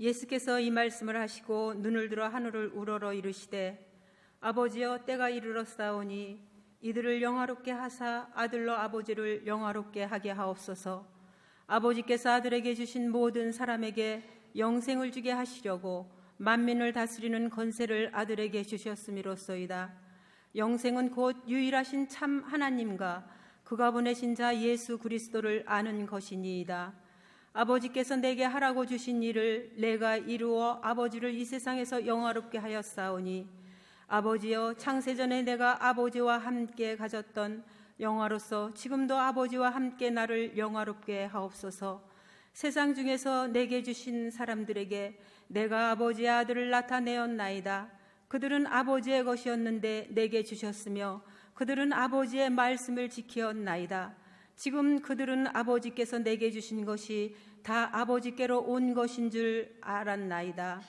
예수께서 이 말씀을 하시고 눈을 들어 하늘을 우러러 이르시되 아버지여 때가 이르렀사오니 이들을 영화롭게 하사 아들로 아버지를 영화롭게 하게 하옵소서. 아버지께서 아들에게 주신 모든 사람에게 영생을 주게 하시려고 만민을 다스리는 권세를 아들에게 주셨음이로소이다. 영생은 곧 유일하신 참 하나님과 그가 보내신 자 예수 그리스도를 아는 것이니이다. 아버지께서 내게 하라고 주신 일을 내가 이루어 아버지를 이 세상에서 영화롭게 하였사오니 아버지여 창세전에 내가 아버지와 함께 가졌던 영화로서 지금도 아버지와 함께 나를 영화롭게 하옵소서. 세상 중에서 내게 주신 사람들에게 내가 아버지의 아들을 나타내었나이다. 그들은 아버지의 것이었는데 내게 주셨으며 그들은 아버지의 말씀을 지키었나이다. 지금 그들은 아버지께서 내게 주신 것이 다 아버지께로 온 것인 줄 알았나이다.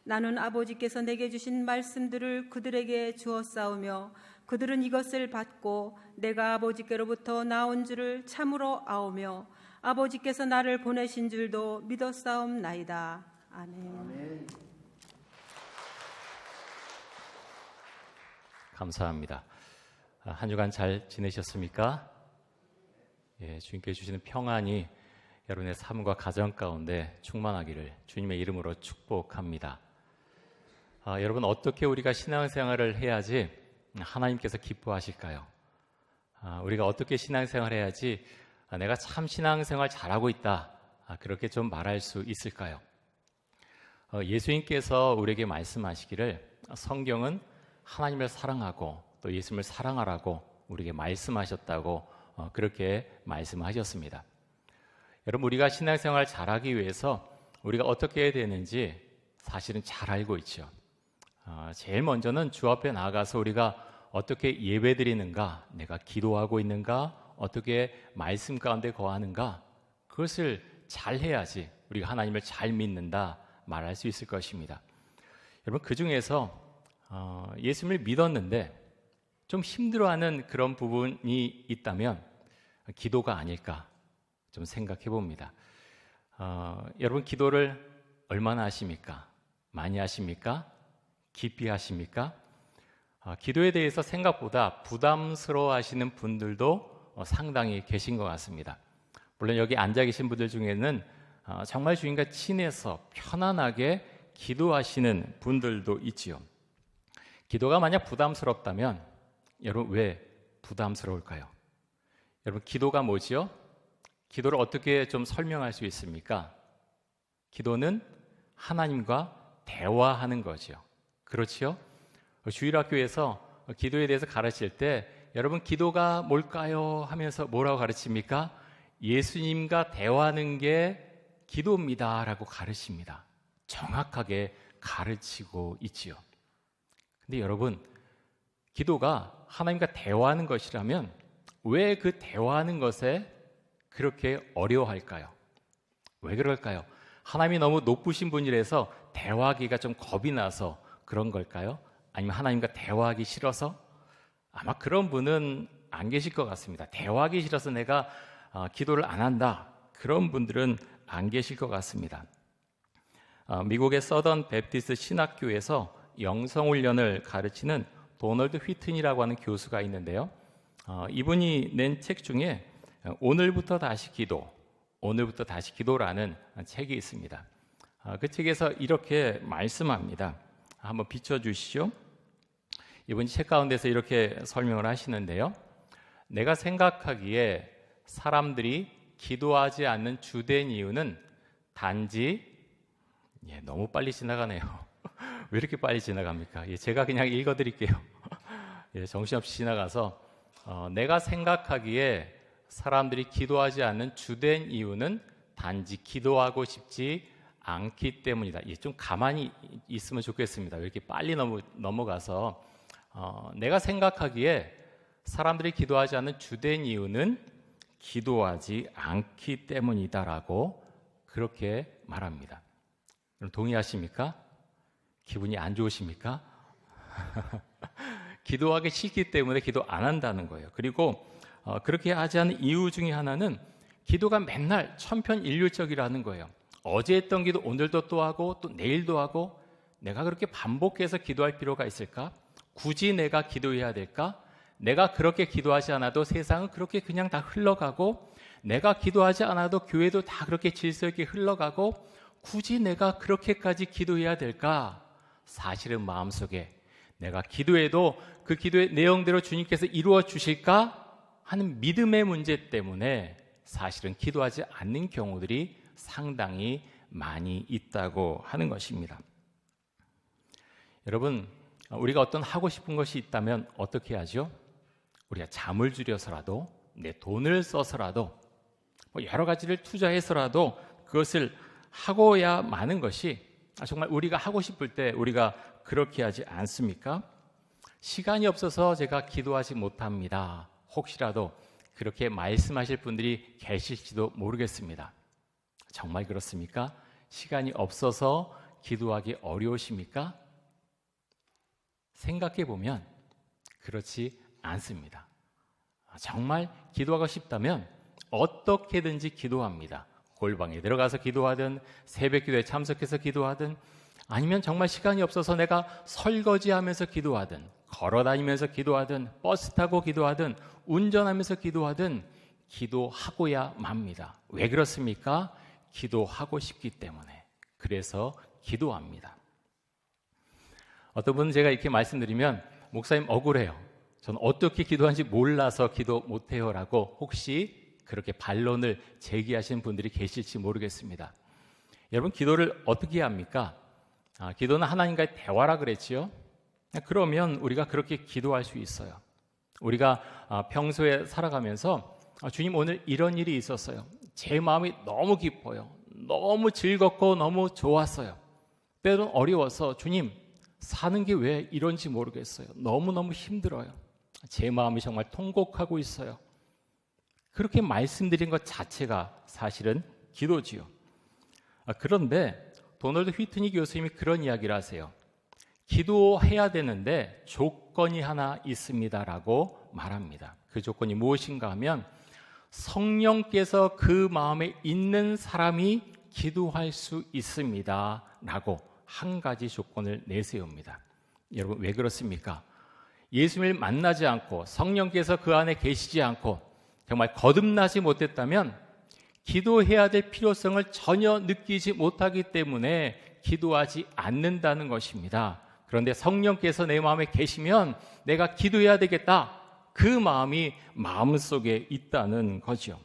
나는 아버지께서 내게 주신 말씀들을 그들에게 주었사오며 그들은 이것을 받고 내가 아버지께로부터 나온 줄을 참으로 아오며 아버지께서 나를 보내신 줄도 믿었사옵나이다. 아멘. 감사합니다. 한 주간 잘 지내셨습니까? 주님께 주시는 평안이 여러분의 삶과 가정 가운데 충만하기를 주님의 이름으로 축복합니다. 여러분, 어떻게 우리가 신앙생활을 해야지 하나님께서 기뻐하실까요? 우리가 어떻게 신앙생활을 해야지 내가 참 신앙생활 잘하고 있다, 그렇게 좀 말할 수 있을까요? 예수님께서 우리에게 말씀하시기를 성경은 하나님을 사랑하고 또 예수님을 사랑하라고 우리에게 말씀하셨다고 그렇게 말씀하셨습니다. 여러분, 우리가 신앙생활 잘하기 위해서 우리가 어떻게 해야 되는지 사실은 잘 알고 있죠. 제일 먼저는 주 앞에 나아가서 우리가 어떻게 예배드리는가, 내가 기도하고 있는가, 어떻게 말씀 가운데 거하는가, 그것을 잘 해야지 우리가 하나님을 잘 믿는다 말할 수 있을 것입니다. 여러분, 그 중에서 예수님을 믿었는데 좀 힘들어하는 그런 부분이 있다면 기도가 아닐까 좀 생각해 봅니다. 여러분, 기도를 얼마나 하십니까? 많이 하십니까? 깊이 하십니까? 기도에 대해서 생각보다 부담스러워 하시는 분들도 상당히 계신 것 같습니다. 물론 여기 앉아 계신 분들 중에는 정말 주님과 친해서 편안하게 기도하시는 분들도 있지요. 기도가 만약 부담스럽다면 여러분, 왜 부담스러울까요? 여러분, 기도가 뭐지요? 기도를 어떻게 좀 설명할 수 있습니까? 기도는 하나님과 대화하는 거죠. 그렇지요? 주일학교에서 기도에 대해서 가르칠 때 여러분, 기도가 뭘까요? 하면서 뭐라고 가르칩니까? 예수님과 대화하는 게 기도입니다 라고 가르칩니다. 정확하게 가르치고 있지요. 근데 여러분, 기도가 하나님과 대화하는 것이라면 왜 그 대화하는 것에 그렇게 어려워할까요? 왜 그럴까요? 하나님이 너무 높으신 분이라서 대화하기가 좀 겁이 나서 그런 걸까요? 아니면 하나님과 대화하기 싫어서? 아마 그런 분은 안 계실 것 같습니다. 대화하기 싫어서 내가 기도를 안 한다, 그런 분들은 안 계실 것 같습니다. 미국의 서던 베프티스트 신학교에서 영성훈련을 가르치는 도널드 휘튼이라고 하는 교수가 있는데요. 이분이 낸 책 중에 오늘부터 다시 기도, 오늘부터 다시 기도라는 책이 있습니다. 그 책에서 이렇게 말씀합니다. 한번 비춰주시죠. 이분이 책 가운데서 이렇게 설명을 하시는데요. 내가 생각하기에 사람들이 기도하지 않는 주된 이유는 단지 너무 빨리 지나가네요. 왜 이렇게 빨리 지나갑니까? 제가 그냥 읽어드릴게요. 정신없이 지나가서 내가 생각하기에 사람들이 기도하지 않는 주된 이유는 단지 기도하고 싶지 않기 때문이다. 좀 가만히 있으면 좋겠습니다. 왜 이렇게 빨리 넘어가서 내가 생각하기에 사람들이 기도하지 않는 주된 이유는 기도하지 않기 때문이다라고 그렇게 말합니다. 그럼 동의하십니까? 기분이 안 좋으십니까? 기도하기 싫기 때문에 기도 안 한다는 거예요. 그리고 그렇게 하지 않는 이유 중에 하나는 기도가 맨날 천편일률적이라는 거예요. 어제 했던 기도 오늘도 또 하고 또 내일도 하고 내가 그렇게 반복해서 기도할 필요가 있을까? 굳이 내가 기도해야 될까? 내가 그렇게 기도하지 않아도 세상은 그렇게 그냥 다 흘러가고 내가 기도하지 않아도 교회도 다 그렇게 질서 있게 흘러가고 굳이 내가 그렇게까지 기도해야 될까? 사실은 마음속에 내가 기도해도 그 기도의 내용대로 주님께서 이루어 주실까? 하는 믿음의 문제 때문에 사실은 기도하지 않는 경우들이 상당히 많이 있다고 하는 것입니다. 여러분, 우리가 어떤 하고 싶은 것이 있다면 어떻게 하죠? 우리가 잠을 줄여서라도 내 돈을 써서라도 여러 가지를 투자해서라도 그것을 하고야 마는 것이 정말 우리가 하고 싶을 때 우리가 그렇게 하지 않습니까? 시간이 없어서 제가 기도하지 못합니다. 혹시라도 그렇게 말씀하실 분들이 계실지도 모르겠습니다. 정말 그렇습니까? 시간이 없어서 기도하기 어려우십니까? 생각해 보면 그렇지 않습니다. 정말 기도하고 싶다면 어떻게든지 기도합니다. 골방에 들어가서 기도하든 새벽 기도에 참석해서 기도하든 아니면 정말 시간이 없어서 내가 설거지하면서 기도하든 걸어다니면서 기도하든 버스 타고 기도하든 운전하면서 기도하든 기도하고야 맙니다. 왜 그렇습니까? 기도하고 싶기 때문에. 그래서 기도합니다. 어떤 분은 제가 이렇게 말씀드리면 목사님 억울해요. 저는 어떻게 기도하는지 몰라서 기도 못해요 라고 혹시 그렇게 반론을 제기하시는 분들이 계실지 모르겠습니다. 여러분, 기도를 어떻게 합니까? 기도는 하나님과의 대화라 그랬지요. 그러면 우리가 그렇게 기도할 수 있어요. 우리가 평소에 살아가면서 주님 오늘 이런 일이 있었어요. 제 마음이 너무 기뻐요. 너무 즐겁고 너무 좋았어요. 때론 어려워서 주님 사는 게 왜 이런지 모르겠어요. 너무너무 힘들어요. 제 마음이 정말 통곡하고 있어요. 그렇게 말씀드린 것 자체가 사실은 기도지요. 그런데 도널드 휘트니 교수님이 그런 이야기를 하세요. 기도해야 되는데 조건이 하나 있습니다라고 말합니다. 그 조건이 무엇인가 하면 성령께서 그 마음에 있는 사람이 기도할 수 있습니다라고 한 가지 조건을 내세웁니다. 여러분, 왜 그렇습니까? 예수님을 만나지 않고 성령께서 그 안에 계시지 않고 정말 거듭나지 못했다면 기도해야 될 필요성을 전혀 느끼지 못하기 때문에 기도하지 않는다는 것입니다. 그런데 성령께서 내 마음에 계시면 내가 기도해야 되겠다. 그 마음이 마음속에 있다는 거죠.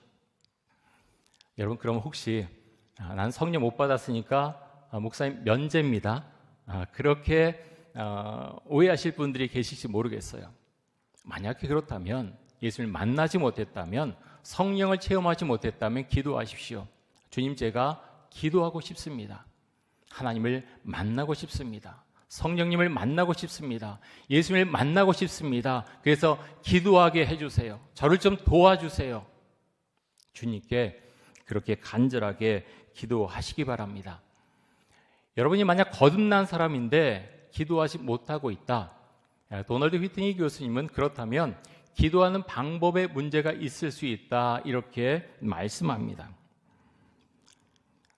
여러분, 그럼 혹시 난 성령 못 받았으니까 목사님 면제입니다. 그렇게 오해하실 분들이 계실지 모르겠어요. 만약에 그렇다면 예수님을 만나지 못했다면 성령을 체험하지 못했다면 기도하십시오. 주님, 제가 기도하고 싶습니다. 하나님을 만나고 싶습니다. 성령님을 만나고 싶습니다. 예수님을 만나고 싶습니다. 그래서 기도하게 해주세요. 저를 좀 도와주세요. 주님께 그렇게 간절하게 기도하시기 바랍니다. 여러분이 만약 거듭난 사람인데 기도하지 못하고 있다. 도널드 휘트니 교수님은 그렇다면 기도하는 방법에 문제가 있을 수 있다. 이렇게 말씀합니다.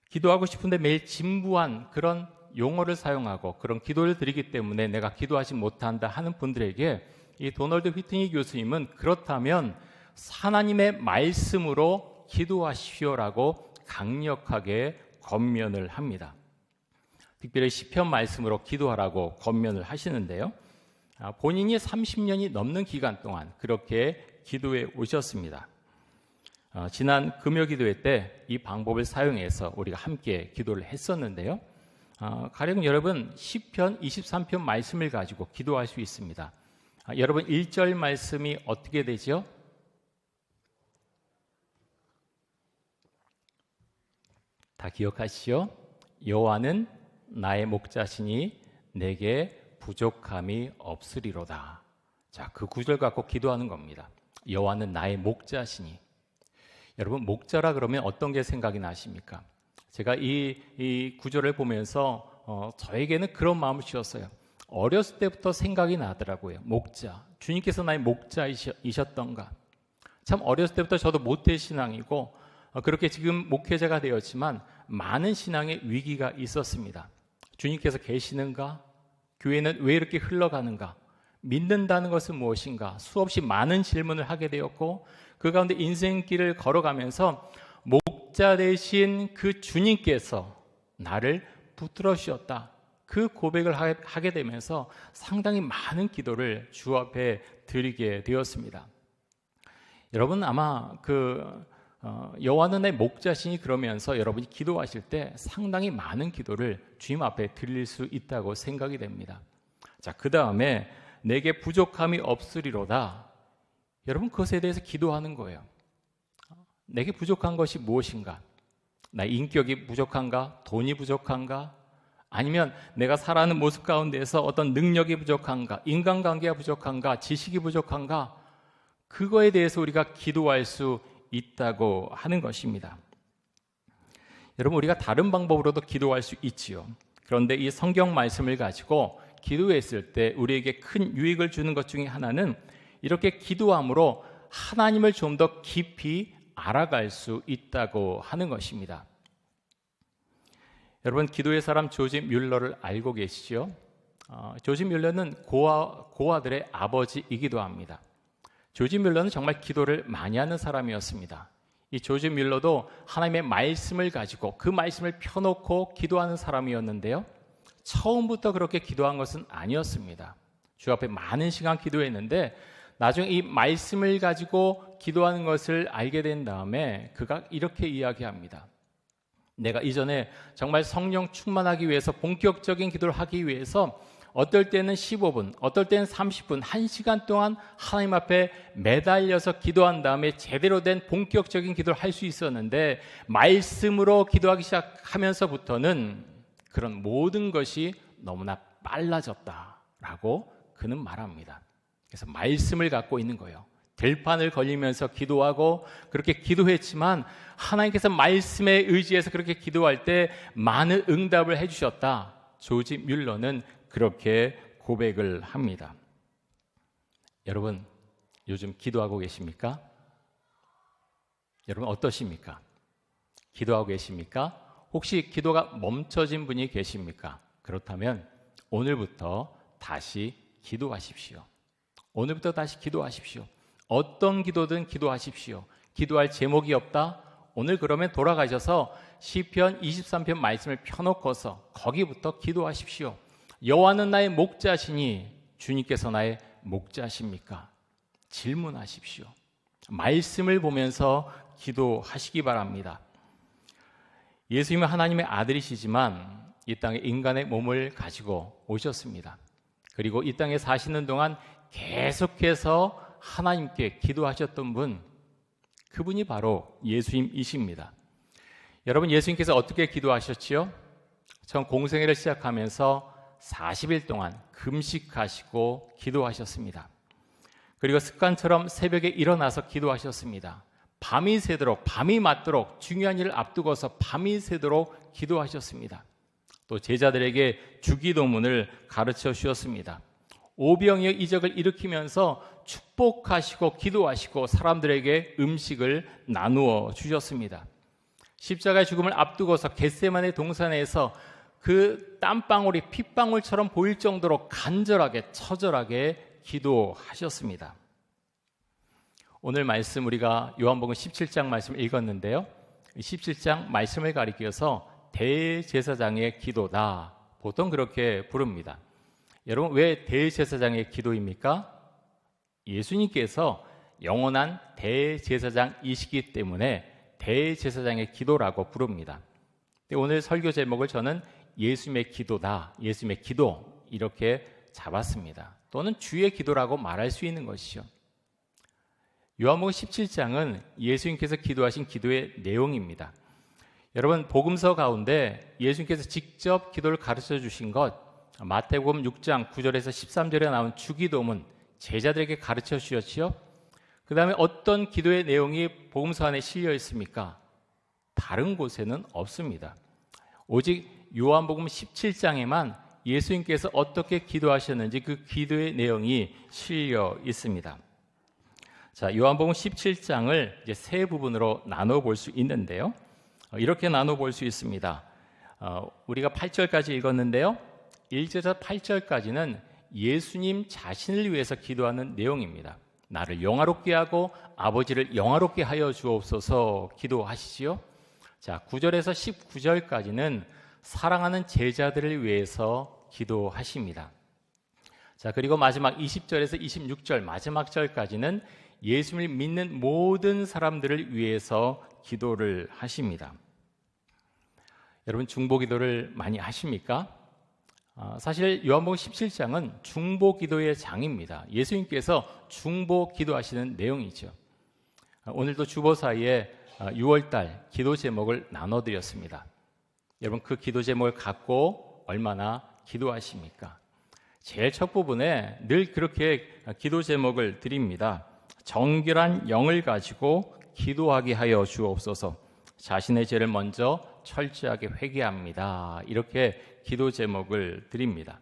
기도하고 싶은데 매일 진부한 그런 용어를 사용하고 그런 기도를 드리기 때문에 내가 기도하지 못한다 하는 분들에게 이 도널드 휘트니 교수님은 그렇다면 하나님의 말씀으로 기도하십시오라고 강력하게 권면을 합니다. 특별히 시편 말씀으로 기도하라고 권면을 하시는데요. 본인이 30년이 넘는 기간 동안 그렇게 기도해 오셨습니다. 지난 금요 기도회 때 이 방법을 사용해서 우리가 함께 기도를 했었는데요. 가령 여러분 시편 23편 말씀을 가지고 기도할 수 있습니다. 여러분 1절 말씀이 어떻게 되죠? 다 기억하시죠? 여호와는 나의 목자시니 내게 부족함이 없으리로다. 자, 그 구절 갖고 기도하는 겁니다. 여호와는 나의 목자시니. 여러분, 목자라 그러면 어떤 게 생각이 나십니까? 제가 이 구절을 보면서 저에게는 그런 마음을 주었어요. 어렸을 때부터 생각이 나더라고요. 목자. 주님께서 나의 목자이셨던가. 참 어렸을 때부터 저도 모태신앙이고 그렇게 지금 목회자가 되었지만 많은 신앙의 위기가 있었습니다. 주님께서 계시는가? 교회는 왜 이렇게 흘러가는가? 믿는다는 것은 무엇인가? 수없이 많은 질문을 하게 되었고 그 가운데 인생길을 걸어가면서 목자 되신 그 주님께서 나를 붙들어 주셨다. 그 고백을 하게 되면서 상당히 많은 기도를 주 앞에 드리게 되었습니다. 여러분 아마 여호와는 내 목자시니 그러면서 여러분이 기도하실 때 상당히 많은 기도를 주님 앞에 드릴 수 있다고 생각이 됩니다. 자, 그 다음에 내게 부족함이 없으리로다. 여러분 그것에 대해서 기도하는 거예요. 내게 부족한 것이 무엇인가? 나 인격이 부족한가? 돈이 부족한가? 아니면 내가 살아가는 모습 가운데서 어떤 능력이 부족한가? 인간관계가 부족한가? 지식이 부족한가? 그거에 대해서 우리가 기도할 수 있다고 하는 것입니다. 여러분 우리가 다른 방법으로도 기도할 수 있지요. 그런데 이 성경 말씀을 가지고 기도했을 때 우리에게 큰 유익을 주는 것 중에 하나는 이렇게 기도함으로 하나님을 좀 더 깊이 알아갈 수 있다고 하는 것입니다. 여러분 기도의 사람 조지 뮬러를 알고 계시죠? 조지 뮬러는 고아들의 아버지이기도 합니다. 조지 뮬러는 정말 기도를 많이 하는 사람이었습니다. 이 조지 뮬러도 하나님의 말씀을 가지고 그 말씀을 펴놓고 기도하는 사람이었는데요. 처음부터 그렇게 기도한 것은 아니었습니다. 주 앞에 많은 시간 기도했는데 나중에 이 말씀을 가지고 기도하는 것을 알게 된 다음에 그가 이렇게 이야기합니다. 내가 이전에 정말 성령 충만하기 위해서 본격적인 기도를 하기 위해서 어떨 때는 15분, 어떨 때는 30분, 1시간 동안 하나님 앞에 매달려서 기도한 다음에 제대로 된 본격적인 기도를 할 수 있었는데 말씀으로 기도하기 시작하면서부터는 그런 모든 것이 너무나 빨라졌다라고 그는 말합니다. 그래서 말씀을 갖고 있는 거예요. 들판을 걸리면서 기도하고 그렇게 기도했지만 하나님께서 말씀에 의지해서 그렇게 기도할 때 많은 응답을 해주셨다. 조지 뮬러는 그렇게 고백을 합니다. 여러분 요즘 기도하고 계십니까? 여러분 어떠십니까? 기도하고 계십니까? 혹시 기도가 멈춰진 분이 계십니까? 그렇다면 오늘부터 다시 기도하십시오. 오늘부터 다시 기도하십시오. 어떤 기도든 기도하십시오. 기도할 제목이 없다? 오늘 그러면 돌아가셔서 시편 23편 말씀을 펴놓고서 거기부터 기도하십시오. 여호와는 나의 목자시니 주님께서 나의 목자십니까? 질문하십시오. 말씀을 보면서 기도하시기 바랍니다. 예수님은 하나님의 아들이시지만 이 땅에 인간의 몸을 가지고 오셨습니다. 그리고 이 땅에 사시는 동안 계속해서 하나님께 기도하셨던 분, 그분이 바로 예수님이십니다. 여러분 예수님께서 어떻게 기도하셨지요? 처음 공생애를 시작하면서 40일 동안 금식하시고 기도하셨습니다. 그리고 습관처럼 새벽에 일어나서 기도하셨습니다. 밤이 새도록, 밤이 맞도록 중요한 일을 앞두고서 밤이 새도록 기도하셨습니다. 또 제자들에게 주기도문을 가르쳐 주셨습니다. 오병이어 이적을 일으키면서 축복하시고 기도하시고 사람들에게 음식을 나누어 주셨습니다. 십자가의 죽음을 앞두고서 겟세마네 동산에서 그 땀방울이 핏방울처럼 보일 정도로 간절하게 처절하게 기도하셨습니다. 오늘 말씀 우리가 요한복음 17장 말씀을 읽었는데요. 17장 말씀을 가리켜서 대제사장의 기도다. 보통 그렇게 부릅니다. 여러분 왜 대제사장의 기도입니까? 예수님께서 영원한 대제사장이시기 때문에 대제사장의 기도라고 부릅니다. 오늘 설교 제목을 저는 예수님의 기도다, 예수님의 기도 이렇게 잡았습니다. 또는 주의 기도라고 말할 수 있는 것이죠. 요한복음 17장은 예수님께서 기도하신 기도의 내용입니다. 여러분 복음서 가운데 예수님께서 직접 기도를 가르쳐 주신 것, 마태복음 6장 9절에서 13절에 나온 주기도문 제자들에게 가르쳐 주셨지요. 그 다음에 어떤 기도의 내용이 복음서 안에 실려 있습니까? 다른 곳에는 없습니다. 오직 요한복음 17장에만 예수님께서 어떻게 기도하셨는지 그 기도의 내용이 실려 있습니다. 자, 요한복음 17장을 이제 세 부분으로 나눠 볼 수 있는데요. 이렇게 나눠볼 수 있습니다. 우리가 8절까지 읽었는데요. 1절에서 8절까지는 예수님 자신을 위해서 기도하는 내용입니다. 나를 영화롭게 하고 아버지를 영화롭게 하여 주옵소서 기도하시지요. 자, 9절에서 19절까지는 사랑하는 제자들을 위해서 기도하십니다. 자, 그리고 마지막 20절에서 26절 마지막 절까지는 예수를 믿는 모든 사람들을 위해서 기도를 하십니다. 여러분, 중보기도를 많이 하십니까? 사실 요한복음 17장은 중보기도의 장입니다. 예수님께서 중보기도하시는 내용이죠. 오늘도 주보 사이에 6월달 기도 제목을 나눠드렸습니다. 여러분, 그 기도 제목을 갖고 얼마나 기도하십니까? 제일 첫 부분에 늘 그렇게 기도 제목을 드립니다. 정결한 영을 가지고 기도하게 하여 주옵소서. 자신의 죄를 먼저 철저하게 회개합니다. 이렇게 기도 제목을 드립니다.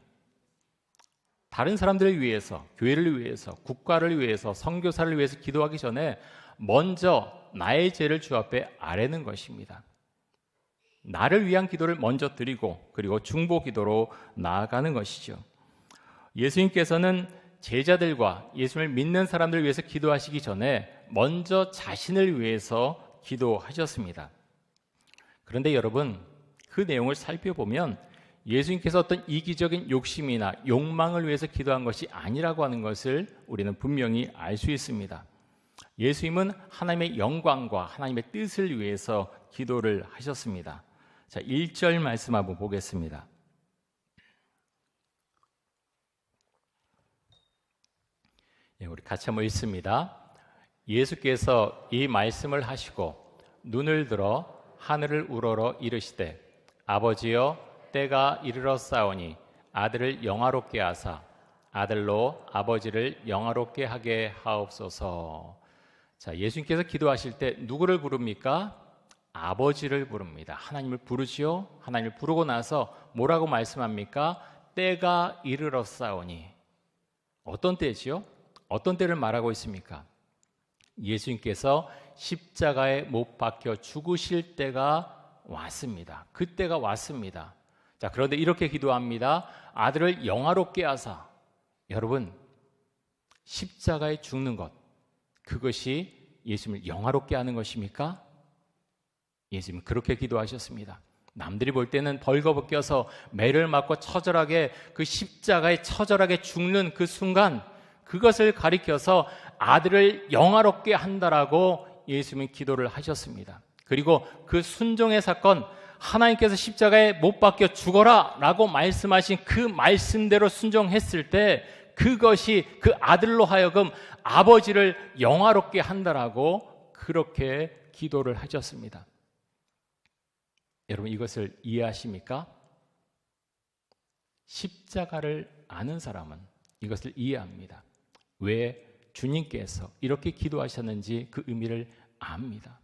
다른 사람들을 위해서, 교회를 위해서, 국가를 위해서, 선교사를 위해서 기도하기 전에 먼저 나의 죄를 주 앞에 아뢰는 것입니다. 나를 위한 기도를 먼저 드리고 그리고 중보 기도로 나아가는 것이죠. 예수님께서는 제자들과 예수를 믿는 사람들을 위해서 기도하시기 전에 먼저 자신을 위해서 기도하셨습니다. 그런데 여러분, 그 내용을 살펴보면 예수님께서 어떤 이기적인 욕심이나 욕망을 위해서 기도한 것이 아니라고 하는 것을 우리는 분명히 알 수 있습니다. 예수님은 하나님의 영광과 하나님의 뜻을 위해서 기도를 하셨습니다. 자, 1절 말씀 한번 보겠습니다. 우리 같이 한번 읽습니다. 예수께서 이 말씀을 하시고 눈을 들어 하늘을 우러러 이르시되 아버지여 때가 이르렀사오니 아들을 영화롭게 하사 아들로 아버지를 영화롭게 하게 하옵소서. 자, 예수님께서 기도하실 때 누구를 부릅니까? 아버지를 부릅니다. 하나님을 부르지요. 하나님을 부르고 나서 뭐라고 말씀합니까? 때가 이르렀사오니. 어떤 때지요? 어떤 때를 말하고 있습니까? 예수님께서 십자가에 못 박혀 죽으실 때가 왔습니다. 그때가 왔습니다. 자, 그런데 이렇게 기도합니다. 아들을 영화롭게 하사. 여러분, 십자가에 죽는 것, 그것이 예수님을 영화롭게 하는 것입니까? 예수님은 그렇게 기도하셨습니다. 남들이 볼 때는 벌거벗겨서 매를 맞고 처절하게 그 십자가에 처절하게 죽는 그 순간, 그것을 가리켜서 아들을 영화롭게 한다라고 예수님은 기도를 하셨습니다. 그리고 그 순종의 사건, 하나님께서 십자가에 못 박혀 죽어라 라고 말씀하신 그 말씀대로 순종했을 때 그것이 그 아들로 하여금 아버지를 영화롭게 한다라고 그렇게 기도를 하셨습니다. 여러분, 이것을 이해하십니까? 십자가를 아는 사람은 이것을 이해합니다. 왜 주님께서 이렇게 기도하셨는지 그 의미를 압니다.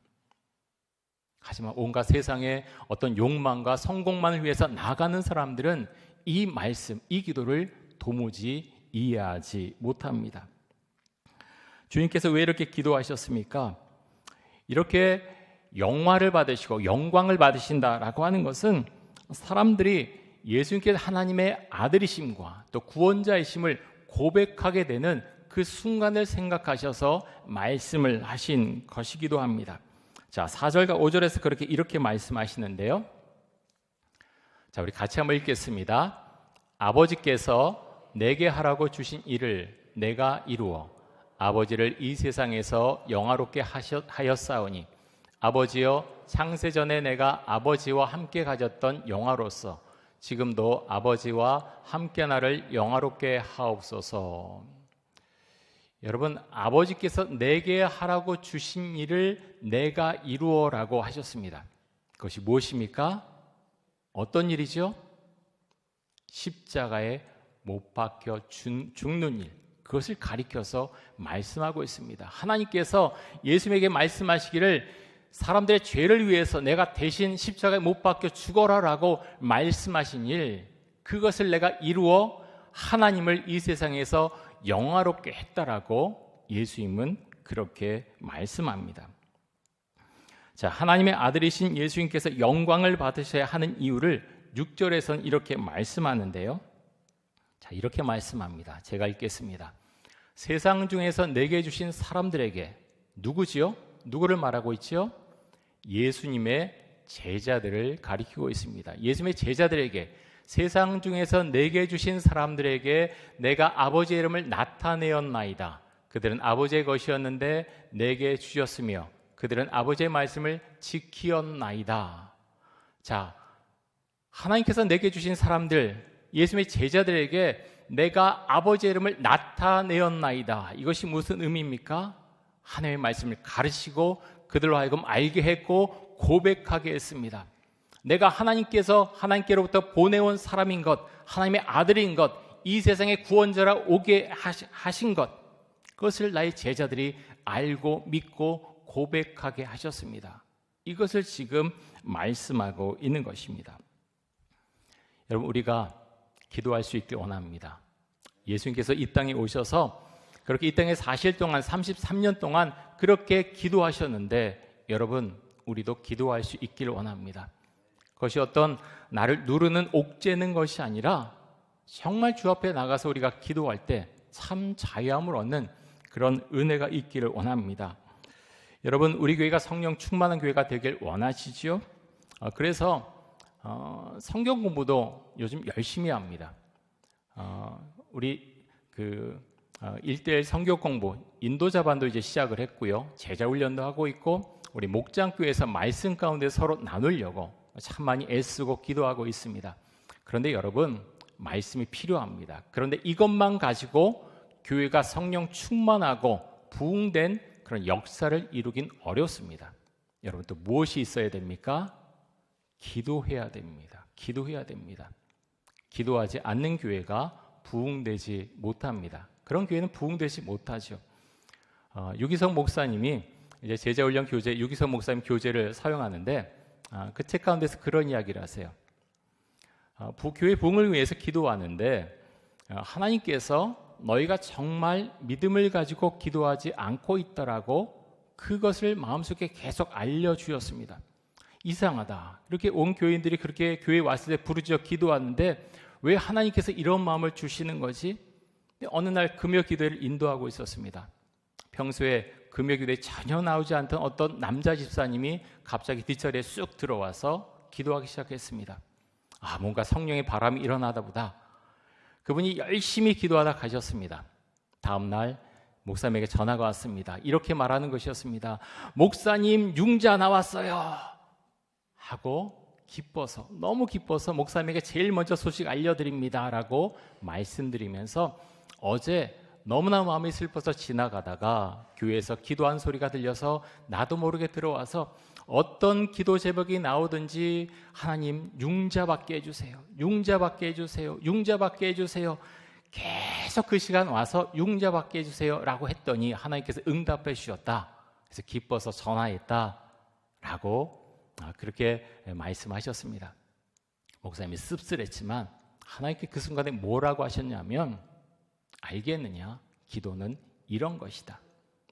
하지만 온갖 세상의 어떤 욕망과 성공만을 위해서 나가는 사람들은 이 말씀, 이 기도를 도무지 이해하지 못합니다. 주님께서 왜 이렇게 기도하셨습니까? 이렇게 영화를 받으시고 영광을 받으신다라고 하는 것은 사람들이 예수님께서 하나님의 아들이심과 또 구원자이심을 고백하게 되는 그 순간을 생각하셔서 말씀을 하신 것이기도 합니다. 자, 4절과 5절에서 그렇게 이렇게 말씀하시는데요. 자, 우리 같이 한번 읽겠습니다. 아버지께서 내게 하라고 주신 일을 내가 이루어 아버지를 이 세상에서 영화롭게 하였사오니 아버지여 창세전에 내가 아버지와 함께 가졌던 영화로서 지금도 아버지와 함께 나를 영화롭게 하옵소서. 여러분, 아버지께서 내게 하라고 주신 일을 내가 이루어라고 하셨습니다. 그것이 무엇입니까? 어떤 일이죠? 십자가에 못 박혀 죽는 일, 그것을 가리켜서 말씀하고 있습니다. 하나님께서 예수님에게 말씀하시기를 사람들의 죄를 위해서 내가 대신 십자가에 못 박혀 죽어라라고 말씀하신 일, 그것을 내가 이루어 하나님을 이 세상에서 영화롭게 했다라고 예수님은 그렇게 말씀합니다. 자, 하나님의 아들이신 예수님께서 영광을 받으셔야 하는 이유를 6절에서는 이렇게 말씀하는데요. 자, 이렇게 말씀합니다. 제가 읽겠습니다. 세상 중에서 내게 주신 사람들에게 누구지요? 누구를 말하고 있지요? 예수님의 제자들을 가리키고 있습니다. 예수님의 제자들에게, 세상 중에서 내게 주신 사람들에게 내가 아버지의 이름을 나타내었나이다. 그들은 아버지의 것이었는데 내게 주셨으며 그들은 아버지의 말씀을 지키었나이다. 자, 하나님께서 내게 주신 사람들, 예수님의 제자들에게 내가 아버지의 이름을 나타내었나이다. 이것이 무슨 의미입니까? 하나님의 말씀을 가르치고 그들로 하여금 알게 했고 고백하게 했습니다. 내가 하나님께로부터 보내온 사람인 것, 하나님의 아들인 것, 이 세상의 구원자라 오게 하신 것, 그것을 나의 제자들이 알고 믿고 고백하게 하셨습니다. 이것을 지금 말씀하고 있는 것입니다. 여러분, 우리가 기도할 수 있길 원합니다. 예수님께서 이 땅에 오셔서 그렇게 이 땅에 사실 동안 33년 동안 그렇게 기도하셨는데 여러분, 우리도 기도할 수 있기를 원합니다. 그것이 어떤 나를 누르는 옥죄는 것이 아니라 정말 주 앞에 나가서 우리가 기도할 때 참 자유함을 얻는 그런 은혜가 있기를 원합니다. 여러분, 우리 교회가 성령 충만한 교회가 되길 원하시지요? 그래서 성경 공부도 요즘 열심히 합니다. 우리 1:1 성경 공부 인도자반도 이제 시작을 했고요. 제자 훈련도 하고 있고 우리 목장교회에서 말씀 가운데 서로 나누려고 참 많이 애쓰고 기도하고 있습니다. 그런데 여러분, 말씀이 필요합니다. 그런데 이것만 가지고 교회가 성령 충만하고 부흥된 그런 역사를 이루긴 어렵습니다. 여러분, 또 무엇이 있어야 됩니까? 기도해야 됩니다. 기도해야 됩니다. 기도하지 않는 교회가 부흥되지 못합니다. 그런 교회는 부흥되지 못하죠. 유기성 목사님이 이제 제자훈련 교재, 유기성 목사님 교재를 사용하는데 그 책 가운데서 그런 이야기를 하세요. 교회 부흥을 위해서 기도하는데 하나님께서 너희가 정말 믿음을 가지고 기도하지 않고 있더라고 그것을 마음속에 계속 알려주었습니다. 이상하다. 이렇게 온 교인들이 그렇게 교회에 왔을 때 부르짖어 기도하는데 왜 하나님께서 이런 마음을 주시는 거지? 어느 날 금요 기도회를 인도하고 있었습니다. 평소에 금요 기도에 전혀 나오지 않던 어떤 남자 집사님이 갑자기 뒷자리에 쑥 들어와서 기도하기 시작했습니다. 뭔가 성령의 바람이 일어나다 보다. 그분이 열심히 기도하다 가셨습니다. 다음 날 목사님에게 전화가 왔습니다. 이렇게 말하는 것이었습니다. 목사님, 융자 나왔어요. 하고 기뻐서, 너무 기뻐서 목사님에게 제일 먼저 소식 알려드립니다. 라고 말씀드리면서 어제 너무나 마음이 슬퍼서 지나가다가 교회에서 기도한 소리가 들려서 나도 모르게 들어와서 어떤 기도 제목이 나오든지 하나님 융자받게 해주세요. 융자받게 해주세요. 융자받게 해주세요. 계속 그 시간 와서 융자받게 해주세요 라고 했더니 하나님께서 응답해 주셨다. 그래서 기뻐서 전화했다 라고 그렇게 말씀하셨습니다. 목사님이 씁쓸했지만 하나님께 그 순간에 뭐라고 하셨냐면 알겠느냐? 기도는 이런 것이다.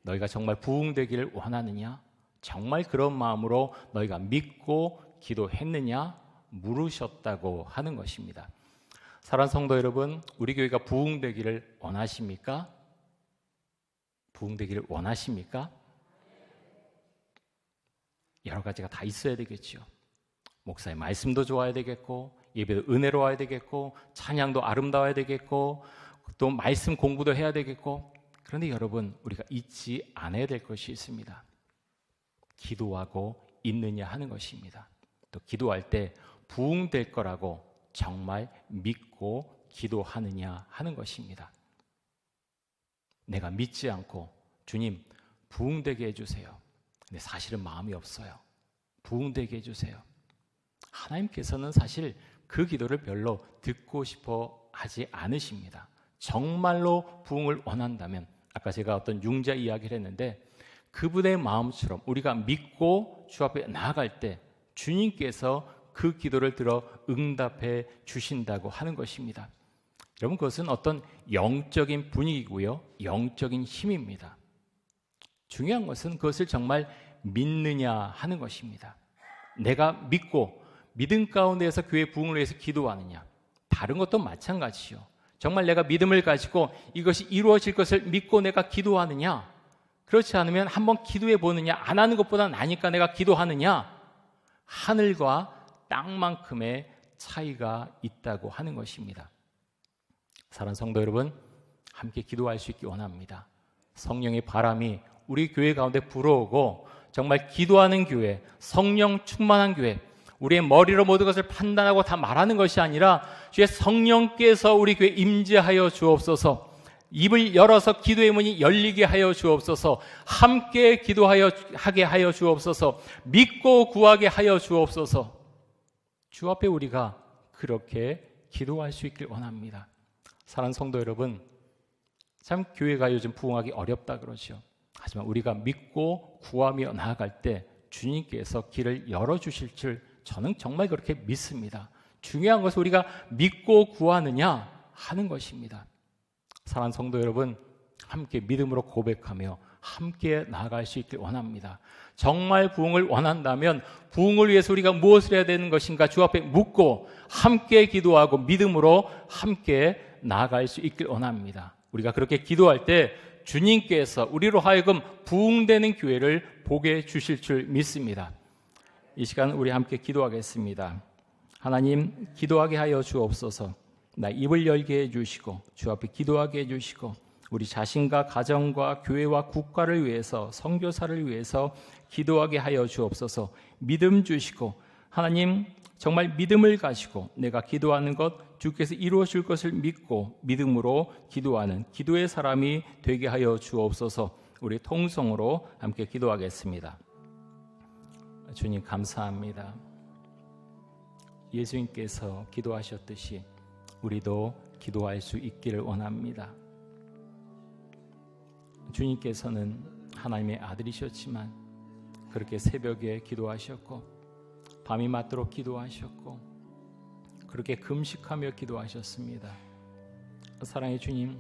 너희가 정말 부흥되기를 원하느냐? 정말 그런 마음으로 너희가 믿고 기도했느냐? 물으셨다고 하는 것입니다. 사랑하는 성도 여러분, 우리 교회가 부흥되기를 원하십니까? 부흥되기를 원하십니까? 여러 가지가 다 있어야 되겠죠. 목사의 말씀도 좋아야 되겠고 예배도 은혜로워야 되겠고 찬양도 아름다워야 되겠고 또 말씀 공부도 해야 되겠고 그런데 여러분 우리가 잊지 않아야 될 것이 있습니다. 기도하고 있느냐 하는 것입니다. 또 기도할 때 부흥될 거라고 정말 믿고 기도하느냐 하는 것입니다. 내가 믿지 않고 주님 부흥되게 해주세요. 근데 사실은 마음이 없어요. 부흥되게 해주세요. 하나님께서는 사실 그 기도를 별로 듣고 싶어 하지 않으십니다. 정말로 부흥을 원한다면 아까 제가 어떤 융자 이야기를 했는데 그분의 마음처럼 우리가 믿고 주 앞에 나아갈 때 주님께서 그 기도를 들어 응답해 주신다고 하는 것입니다. 여러분 그것은 어떤 영적인 분위기고요. 영적인 힘입니다. 중요한 것은 그것을 정말 믿느냐 하는 것입니다. 내가 믿고 믿음 가운데에서 교회 부흥을 위해서 기도하느냐. 다른 것도 마찬가지요. 정말 내가 믿음을 가지고 이것이 이루어질 것을 믿고 내가 기도하느냐. 그렇지 않으면 한번 기도해 보느냐. 안 하는 것보다 나니까 내가 기도하느냐. 하늘과 땅만큼의 차이가 있다고 하는 것입니다. 사랑하는 성도 여러분, 함께 기도할 수 있기 원합니다. 성령의 바람이 우리 교회 가운데 불어오고 정말 기도하는 교회, 성령 충만한 교회, 우리의 머리로 모든 것을 판단하고 다 말하는 것이 아니라 주의 성령께서 우리 교회에 임재하여 주옵소서. 입을 열어서 기도의 문이 열리게 하여 주옵소서. 함께 기도하게 하여 주옵소서. 믿고 구하게 하여 주옵소서. 주 앞에 우리가 그렇게 기도할 수 있길 원합니다. 사랑하는 성도 여러분, 참 교회가 요즘 부흥하기 어렵다 그러죠. 하지만 우리가 믿고 구하며 나아갈 때 주님께서 길을 열어주실 줄 저는 정말 그렇게 믿습니다. 중요한 것은 우리가 믿고 구하느냐 하는 것입니다. 사랑하는 성도 여러분, 함께 믿음으로 고백하며 함께 나아갈 수 있길 원합니다. 정말 부흥을 원한다면 부흥을 위해서 우리가 무엇을 해야 되는 것인가 주 앞에 묻고 함께 기도하고 믿음으로 함께 나아갈 수 있길 원합니다. 우리가 그렇게 기도할 때 주님께서 우리로 하여금 부흥되는 교회를 보게 주실 줄 믿습니다. 이 시간 우리 함께 기도하겠습니다. 하나님, 기도하게 하여 주옵소서. 나 입을 열게 해주시고 주 앞에 기도하게 해주시고 우리 자신과 가정과 교회와 국가를 위해서 선교사를 위해서 기도하게 하여 주옵소서. 믿음 주시고 하나님 정말 믿음을 가지고 내가 기도하는 것 주께서 이루어 줄 것을 믿고 믿음으로 기도하는 기도의 사람이 되게 하여 주옵소서. 우리 통성으로 함께 기도하겠습니다. 주님 감사합니다. 예수님께서 기도하셨듯이 우리도 기도할 수 있기를 원합니다. 주님께서는 하나님의 아들이셨지만 그렇게 새벽에 기도하셨고 밤이 맞도록 기도하셨고 그렇게 금식하며 기도하셨습니다. 사랑의 주님,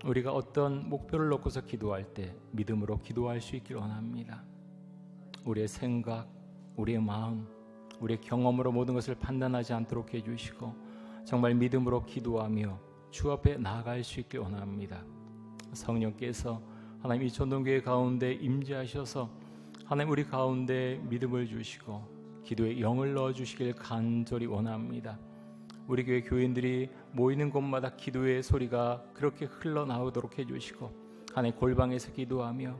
우리가 어떤 목표를 놓고서 기도할 때 믿음으로 기도할 수 있기를 원합니다. 우리의 생각, 우리의 마음, 우리의 경험으로 모든 것을 판단하지 않도록 해주시고 정말 믿음으로 기도하며 주 앞에 나아갈 수 있길 원합니다. 성령께서 하나님 이 전동교회 가운데 임재하셔서 하나님 우리 가운데 믿음을 주시고 기도에 영을 넣어주시길 간절히 원합니다. 우리 교회 교인들이 모이는 곳마다 기도의 소리가 그렇게 흘러나오도록 해주시고 하나님 골방에서 기도하며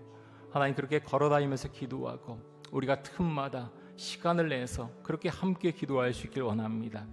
하나님 그렇게 걸어다니면서 기도하고 우리가 틈마다 시간을 내서 그렇게 함께 기도할 수 있길 원합니다.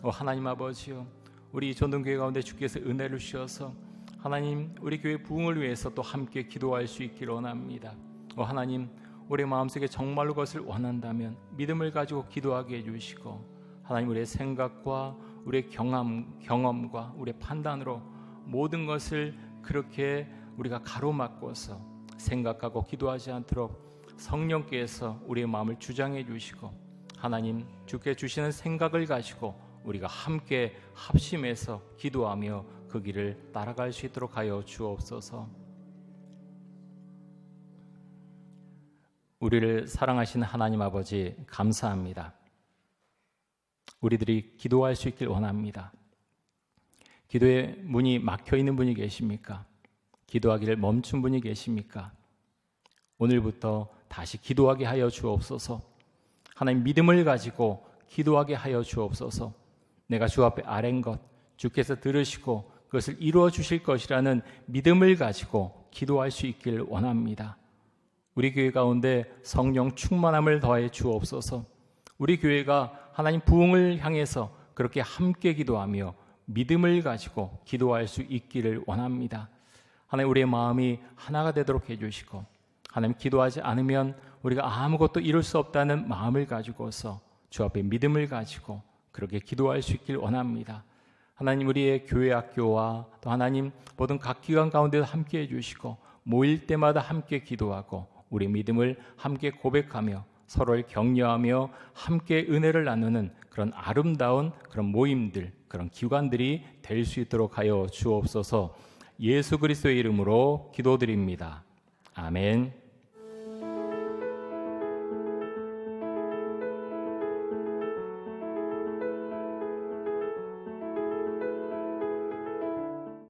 하나님 아버지요, 우리 전동교회 가운데 주께서 은혜를 주셔서 하나님 우리 교회 부흥을 위해서 또 함께 기도할 수 있길 원합니다. 하나님 우리 마음속에 정말로 그것을 원한다면 믿음을 가지고 기도하게 해주시고 하나님 우리의 생각과 우리의 경험과 우리의 판단으로 모든 것을 그렇게 우리가 가로막고서 생각하고 기도하지 않도록 성령께서 우리의 마음을 주장해 주시고 하나님 주께 주시는 생각을 가지고 우리가 함께 합심해서 기도하며 그 길을 따라갈 수 있도록 하여 주옵소서. 우리를 사랑하시는 하나님 아버지 감사합니다. 우리들이 기도할 수 있길 원합니다. 기도의 문이 막혀 있는 분이 계십니까? 기도하기를 멈춘 분이 계십니까? 오늘부터 다시 기도하게 하여 주옵소서. 하나님 믿음을 가지고 기도하게 하여 주옵소서. 내가 주 앞에 아랜 것 주께서 들으시고 그것을 이루어 주실 것이라는 믿음을 가지고 기도할 수 있길 원합니다. 우리 교회 가운데 성령 충만함을 더해 주옵소서. 우리 교회가 하나님 부흥을 향해서 그렇게 함께 기도하며 믿음을 가지고 기도할 수 있기를 원합니다. 하나님 우리의 마음이 하나가 되도록 해주시고 하나님 기도하지 않으면 우리가 아무것도 이룰 수 없다는 마음을 가지고서 주 앞에 믿음을 가지고 그렇게 기도할 수 있길 원합니다. 하나님 우리의 교회 학교와 또 하나님 모든 각 기관 가운데도 함께 해주시고 모일 때마다 함께 기도하고 우리 믿음을 함께 고백하며 서로를 격려하며 함께 은혜를 나누는 그런 아름다운 그런 모임들, 그런 기관들이 될 수 있도록 하여 주옵소서. 예수 그리스도의 이름으로 기도드립니다. 아멘.